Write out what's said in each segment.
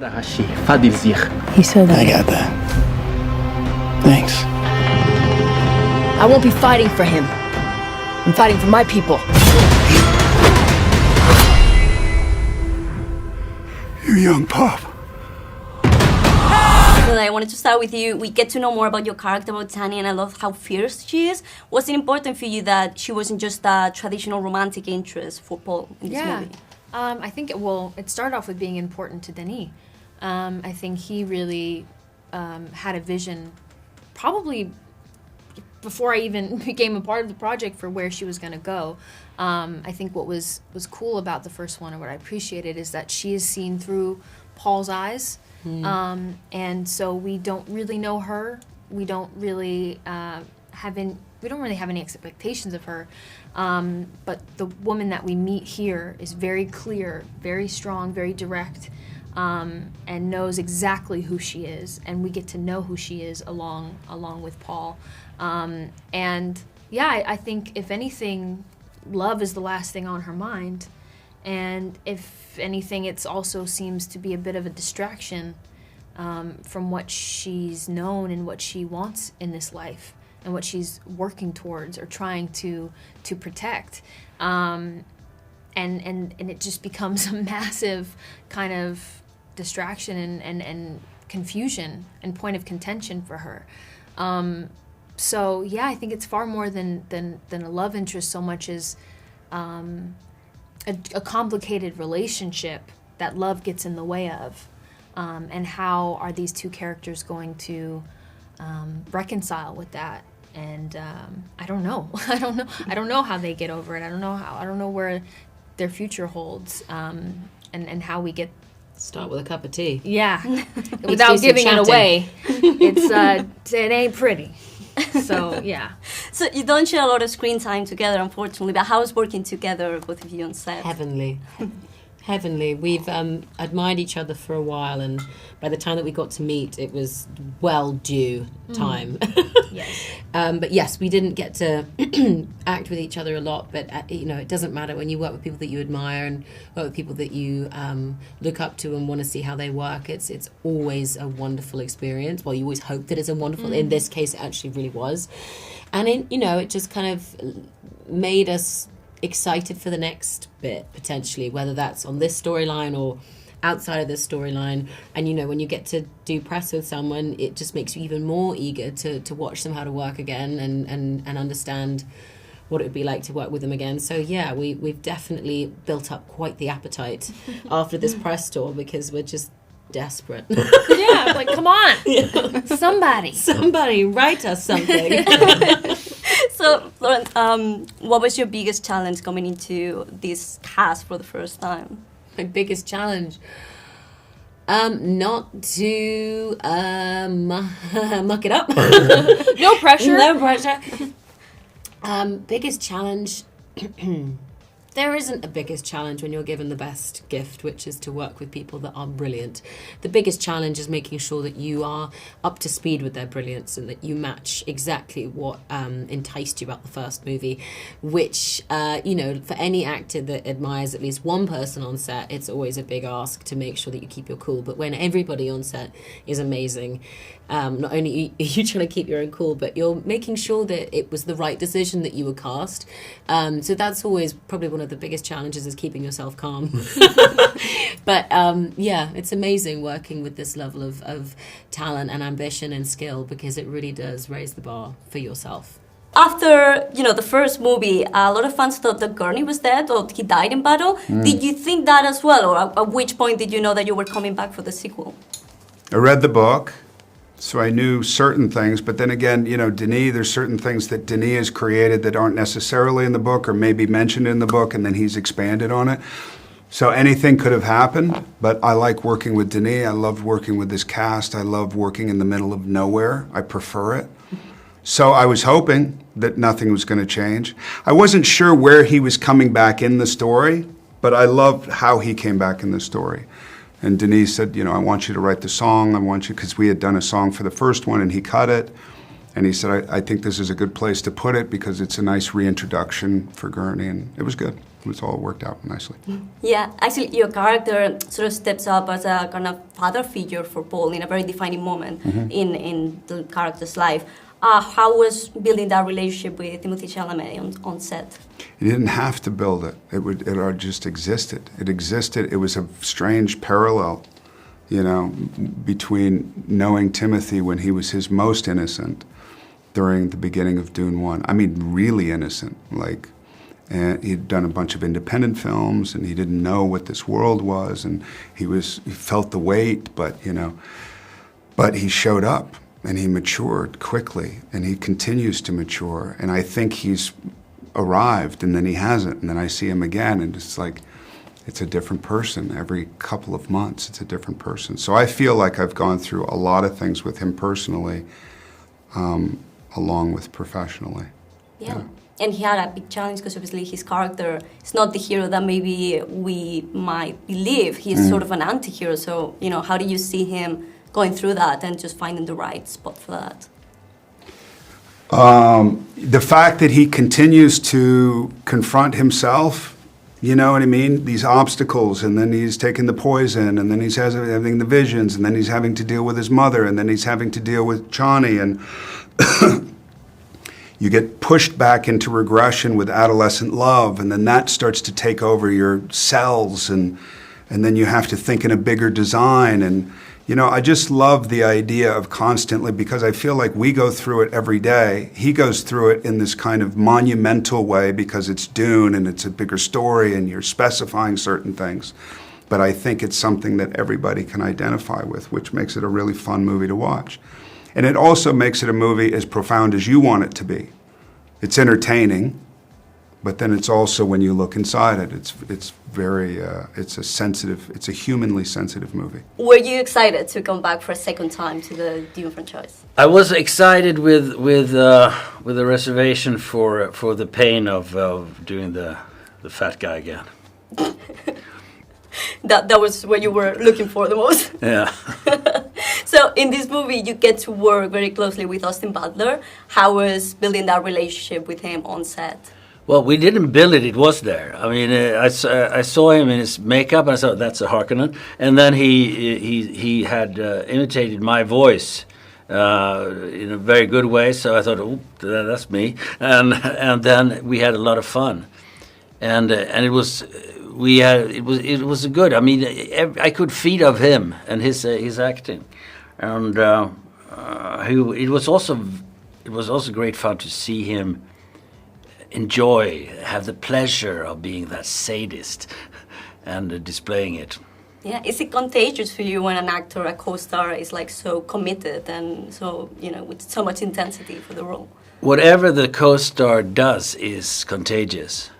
He said that. I got that. Thanks. I won't be fighting for him. I'm fighting for my people. You young pup. I wanted to start with you. We get to know more about your character, about Chani, and I love how fierce she is. Was it important for you that she wasn't just a traditional romantic interest for Paul in this movie? I think it started off with being important to Denis. I think he really had a vision, probably before I even became a part of the project, for where she was going to go. I think what was cool about the first one, and what I appreciated, is that she is seen through Paul's eyes. And so we don't really know her. We don't really have any expectations of her. But the woman that we meet here is very clear, very strong, very direct, and knows exactly who she is. And we get to know who she is along with Paul. And yeah, I think if anything, love is the last thing on her mind. And if anything, it also seems to be a bit of a distraction from what she's known and what she wants in this life and what she's working towards or trying to protect. And it just becomes a massive kind of distraction and confusion and point of contention for her. So yeah, I think it's far more than a love interest so much as a complicated relationship that love gets in the way of, and how are these two characters going to reconcile with that? And I don't know. I don't know how they get over it. I don't know where their future holds, and how we get. Start with a cup of tea. Yeah, without giving it away. It ain't pretty. So yeah. So you don't share a lot of screen time together, unfortunately, but how's working together, both of you, on set? Heavenly. Heavenly. We've admired each other for a while, and by the time that we got to meet, it was well due time. Yes. But yes, we didn't get to act with each other a lot, but it doesn't matter when you work with people that you admire and work with people that you look up to and want to see how they work. It's always a wonderful experience. Well, you always hope that it's a wonderful. In this case, it actually really was, and it just kind of made us excited for the next bit, potentially, whether that's on this storyline or outside of this storyline. And when you get to do press with someone, it just makes you even more eager to watch them how to work again and understand what it would be like to work with them again. So yeah, we've definitely built up quite the appetite after this press tour, because we're just desperate. Yeah, like, come on. Yeah. Somebody write us something. So, Florence, what was your biggest challenge coming into this cast for the first time? My biggest challenge? Not to muck it up. No pressure. No pressure. Biggest challenge? There isn't a biggest challenge when you're given the best gift, which is to work with people that are brilliant. The biggest challenge is making sure that you are up to speed with their brilliance and that you match exactly what enticed you about the first movie, which, for any actor that admires at least one person on set, it's always a big ask to make sure that you keep your cool. But when everybody on set is amazing, not only are you trying to keep your own cool, but you're making sure that it was the right decision that you were cast. So that's always probably one of the biggest challenges, is keeping yourself calm. But it's amazing working with this level of talent and ambition and skill, because it really does raise the bar for yourself. After, the first movie, a lot of fans thought that Gurney was dead or he died in battle. Did you think that as well, or at which point did you know that you were coming back for the sequel? I read the book, so I knew certain things, but then again, Denis, there's certain things that Denis has created that aren't necessarily in the book or maybe mentioned in the book, and then he's expanded on it. So anything could have happened, but I like working with Denis. I love working with this cast. I love working in the middle of nowhere. I prefer it. So I was hoping that nothing was going to change. I wasn't sure where he was coming back in the story, but I loved how he came back in the story. And Denis said, I want you to write the song. I want you, because we had done a song for the first one and he cut it. And he said, I think this is a good place to put it because it's a nice reintroduction for Gurney, and it was good. it was all worked out nicely. Yeah, actually, your character sort of steps up as a kind of father figure for Paul in a very defining moment in the character's life. How was building that relationship with Timothée Chalamet on set? You didn't have to build it. It just existed. It existed. It was a strange parallel, you know, between knowing Timothy when he was his most innocent during the beginning of Dune 1. I mean, really innocent. Like, and he'd done a bunch of independent films, and he didn't know what this world was, and he felt the weight, but, you know, but he showed up. And he matured quickly, and he continues to mature. And I think he's arrived, and then he hasn't. And then I see him again, and it's like, it's a different person. Every couple of months, it's a different person. So I feel like I've gone through a lot of things with him personally, along with professionally. Yeah. And he had a big challenge because obviously his character is not the hero that maybe we might believe. He's sort of an anti-hero. So, you know, how do you see him going through that and just finding the right spot for that? The fact that he continues to confront himself, you know what I mean? These obstacles, and then he's taking the poison, and then he's having the visions, and then he's having to deal with his mother, and then he's having to deal with Chani, and you get pushed back into regression with adolescent love, and then that starts to take over your cells, and then you have to think in a bigger design, and you know, I just love the idea of constantly, because I feel like we go through it every day. He goes through it in this kind of monumental way because it's Dune and it's a bigger story and you're specifying certain things. But I think it's something that everybody can identify with, which makes it a really fun movie to watch. And it also makes it a movie as profound as you want it to be. It's entertaining, but then it's also, when you look inside it, it's very, it's a humanly sensitive movie. Were you excited to come back for a second time to the Dune franchise? I was excited with a reservation for the pain of doing the fat guy again. That was what you were looking for the most. Yeah. So in this movie, you get to work very closely with Austin Butler. How was building that relationship with him on set? Well, we didn't build it; it was there. I mean, I saw him in his makeup, and I thought, "That's a Harkonnen." And then he had imitated my voice in a very good way. So I thought, "Oh, that's me." And then we had a lot of fun, and it was good. I mean, I could feed off him and his acting, and it was also great fun to see him have the pleasure of being that sadist and displaying it. Yeah, is it contagious for you when an actor, a co-star, is like so committed and so, you know, with so much intensity for the role? Whatever the co-star does is contagious,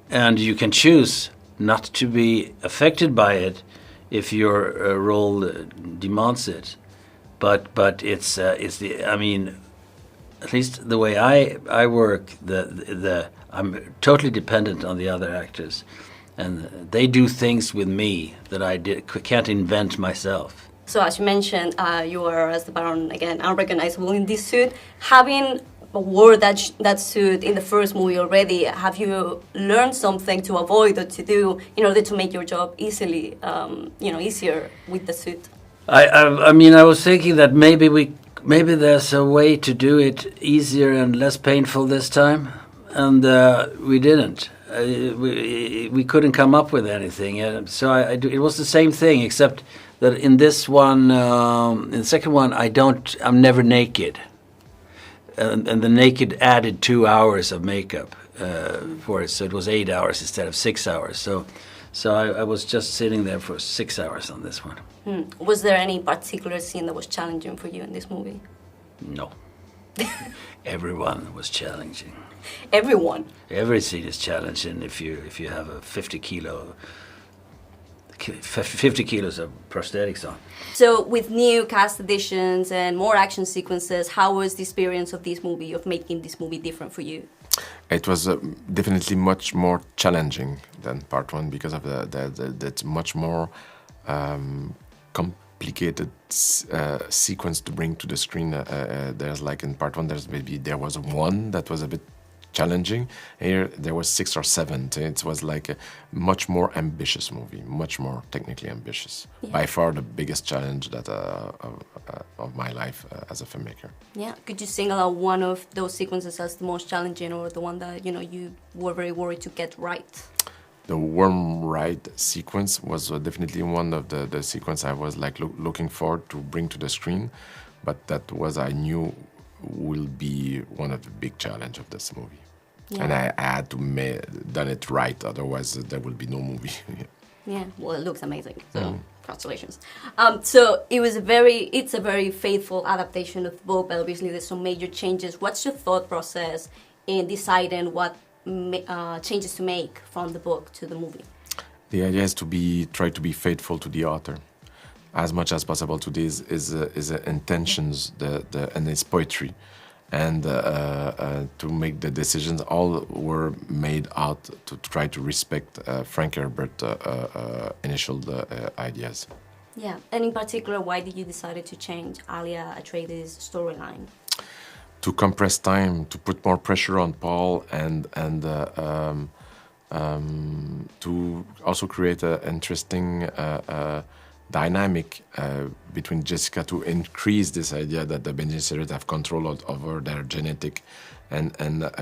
and you can choose not to be affected by it if your role demands it. But it's I mean, at least the way I work, I'm totally dependent on the other actors, and they do things with me that I can't invent myself. So as you mentioned, you are, as the Baron, again, unrecognizable in this suit. Having wore that suit in the first movie already, have you learned something to avoid or to do in order to make your job easier with the suit? I mean, I was thinking that maybe there's a way to do it easier and less painful this time, and we didn't. We couldn't come up with anything. So it was the same thing, except that in this one, in the second one, I'm never naked. And the naked added 2 hours of makeup for it, so it was 8 hours instead of 6 hours. So I was just sitting there for 6 hours on this one. Was there any particular scene that was challenging for you in this movie? No. Everyone was challenging. Everyone? Every scene is challenging if you have a 50 kilos of prosthetics on. So with new cast additions and more action sequences, how was the experience of this movie, of making this movie different for you? It was definitely much more challenging than part one because of that much more complicated sequence to bring to the screen. There's like in part one, there was one that was a bit challenging. Here there was 6 or 7. It was like a much more ambitious movie, much more technically ambitious. Yeah. By far the biggest challenge that of my life as a filmmaker. Yeah. Could you single out one of those sequences as the most challenging, or the one that you were very worried to get right? The worm ride sequence was definitely one of the sequence I was like looking forward to bring to the screen, but that was I knew will be one of the big challenge of this movie. Yeah. And I had to done it right, otherwise there will be no movie. Yeah, well, it looks amazing. So congratulations. So it's a very faithful adaptation of the book, but obviously there's some major changes. What's your thought process in deciding what changes to make from the book to the movie? The idea is to try to be faithful to the author as much as possible. To this is intentions, and his poetry, and to make the decisions. All were made out to try to respect Frank Herbert's initial ideas. Yeah, and in particular, why did you decide to change Alia Atreides' storyline? To compress time, to put more pressure on Paul, and to also create an interesting dynamic between Jessica, to increase this idea that the Bene Gesserit have control over their genetic and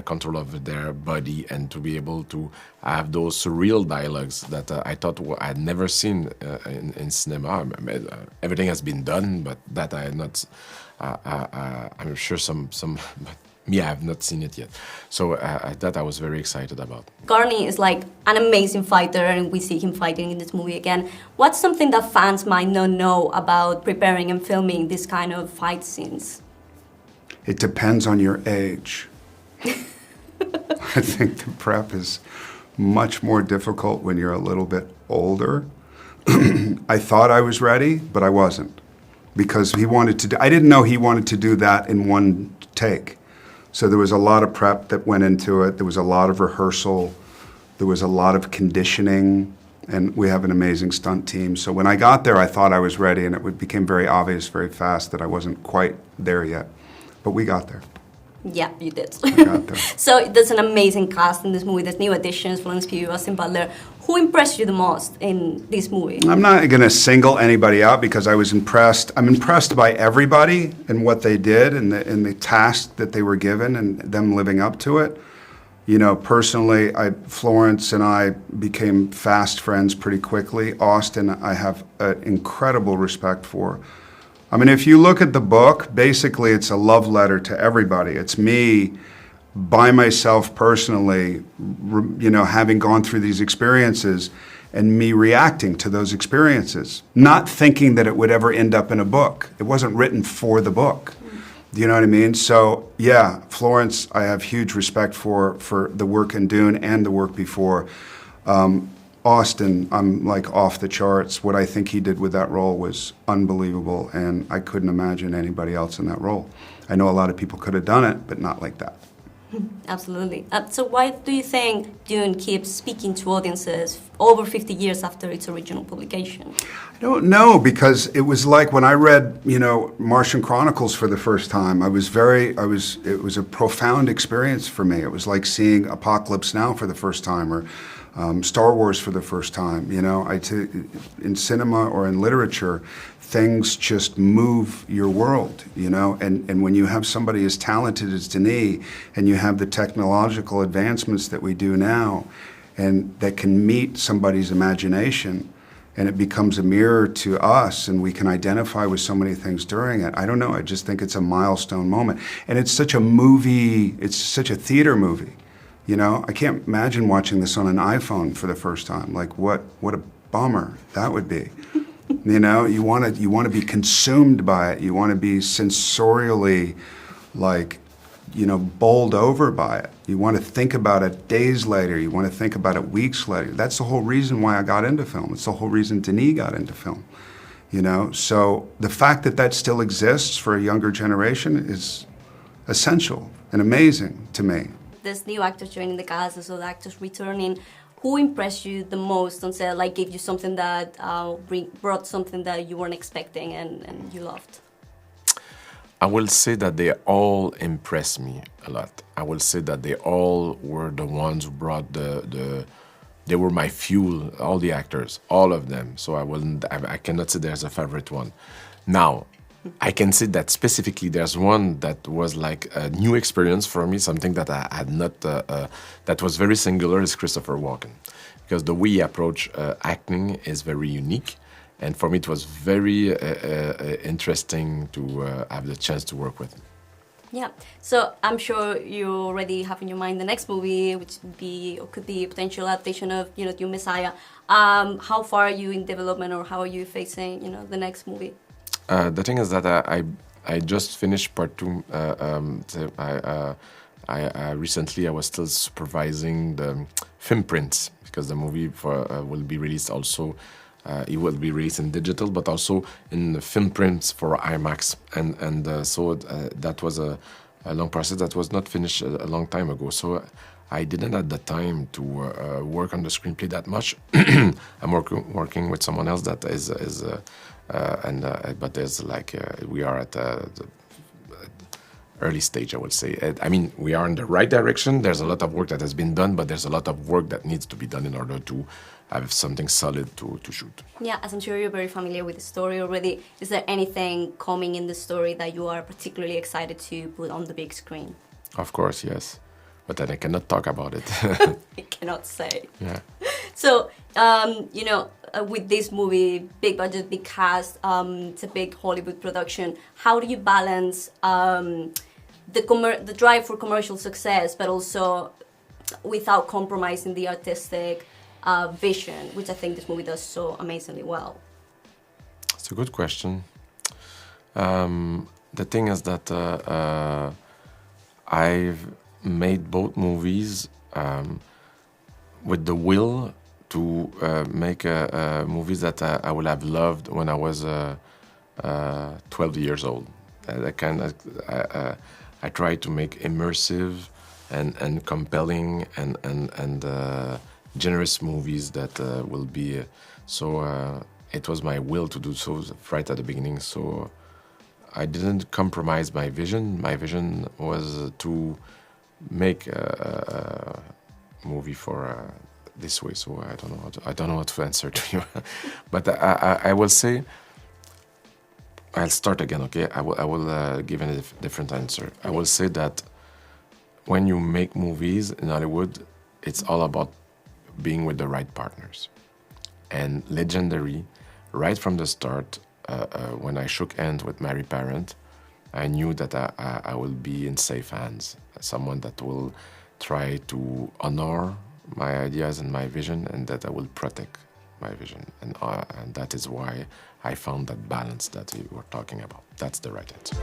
control over their body, and to be able to have those surreal dialogues that I thought I had never seen in cinema. Everything has been done, but that I had not. I'm sure some but me, I have not seen it yet. So that I was very excited about. Garni is like an amazing fighter, and we see him fighting in this movie again. What's something that fans might not know about preparing and filming this kind of fight scenes? It depends on your age. I think the prep is much more difficult when you're a little bit older. I thought I was ready, but I wasn't. Because he wanted to I didn't know he wanted to do that in one take. So there was a lot of prep that went into it. There was a lot of rehearsal. There was a lot of conditioning. And we have an amazing stunt team. So when I got there, I thought I was ready, and it became very obvious very fast that I wasn't quite there yet. But we got there. Yeah, you did. We got there. So there's an amazing cast in this movie. There's new additions, Florence Pugh, Austin Butler. Who impressed you the most in this movie? I'm not going to single anybody out because I was impressed. I'm impressed by everybody and what they did, and the task that they were given, and them living up to it. You know, personally, Florence and I became fast friends pretty quickly. Austin, I have an incredible respect for. I mean, if you look at the book, basically it's a love letter to everybody. It's me by myself personally, you know, having gone through these experiences, and me reacting to those experiences, not thinking that it would ever end up in a book. It wasn't written for the book. Do you know what I mean? So yeah, Florence, I have huge respect for the work in Dune and the work before. Austin, I'm like off the charts. What I think he did with that role was unbelievable, and I couldn't imagine anybody else in that role. I know a lot of people could have done it, but not like that. Absolutely. So why do you think Dune keeps speaking to audiences over 50 years after its original publication? I don't know, because it was like when I read, you know, Martian Chronicles for the first time, it was a profound experience for me. It was like seeing Apocalypse Now for the first time, or Star Wars for the first time. You know, in cinema or in literature, things just move your world, you know, and when you have somebody as talented as Denis, and you have the technological advancements that we do now, and that can meet somebody's imagination, and it becomes a mirror to us, and we can identify with so many things during it. I don't know, I just think it's a milestone moment. And it's such a movie, it's such a theater movie. You know, I can't imagine watching this on an iPhone for the first time. Like, what a bummer that would be. You know, you want to be consumed by it. You want to be sensorially, like, you know, bowled over by it. You want to think about it days later. You want to think about it weeks later. That's the whole reason why I got into film. It's the whole reason Denis got into film. You know, so the fact that that still exists for a younger generation is essential and amazing to me. There's new actors joining the cast, there's other actors returning. Who impressed you the most on set, like gave you something that brought something that you weren't expecting and you loved? I will say that they all impressed me a lot. I will say that they all were the ones who brought they were my fuel, all the actors, all of them. So I cannot say there's a favorite one. Now, I can say that specifically there's one that was like a new experience for me, something that I had not, that was very singular, is Christopher Walken. Because the way he approached acting is very unique. And for me, it was very interesting to have the chance to work with him. Yeah, so I'm sure you already have in your mind the next movie, which would be or could be a potential adaptation of Dune Messiah. How far are you in development, or how are you facing the next movie? The thing is that I just finished part 2. I recently I was still supervising the film prints, because the movie will be released also. It will be released in digital, but also in the film prints for IMAX, and so that was a long process that was not finished a long time ago. So I didn't have the time to work on the screenplay that much. I'm working with someone else that but there's like we are at the early stage, I would say. I mean, we are in the right direction. There's a lot of work that has been done, but there's a lot of work that needs to be done in order to have something solid to shoot. Yeah, as I'm sure you're very familiar with the story already, is there anything coming in the story that you are particularly excited to put on the big screen? Of course, yes. But then I cannot talk about it. I cannot say. Yeah. So, with this movie, big budget, big cast, it's a big Hollywood production. How do you balance the drive for commercial success, but also without compromising the artistic vision, which I think this movie does so amazingly well? It's a good question. The thing is that I've made both movies with the will to make movies that I would have loved when I was 12 years old. I try to make immersive and compelling and generous movies that will be it was my will to do so right at the beginning. So I didn't compromise my vision. My vision was to make a movie for this way. So I don't know what to answer to you. But I will say, I'll start again. Okay, I will give a different answer. I will say that when you make movies in Hollywood, it's all about being with the right partners. And Legendary, right from the start, when I shook hands with Mary Parent, I knew that I will be in safe hands. Someone that will try to honor my ideas and my vision, and that I will protect my vision. And that is why I found that balance that we were talking about. That's the right answer.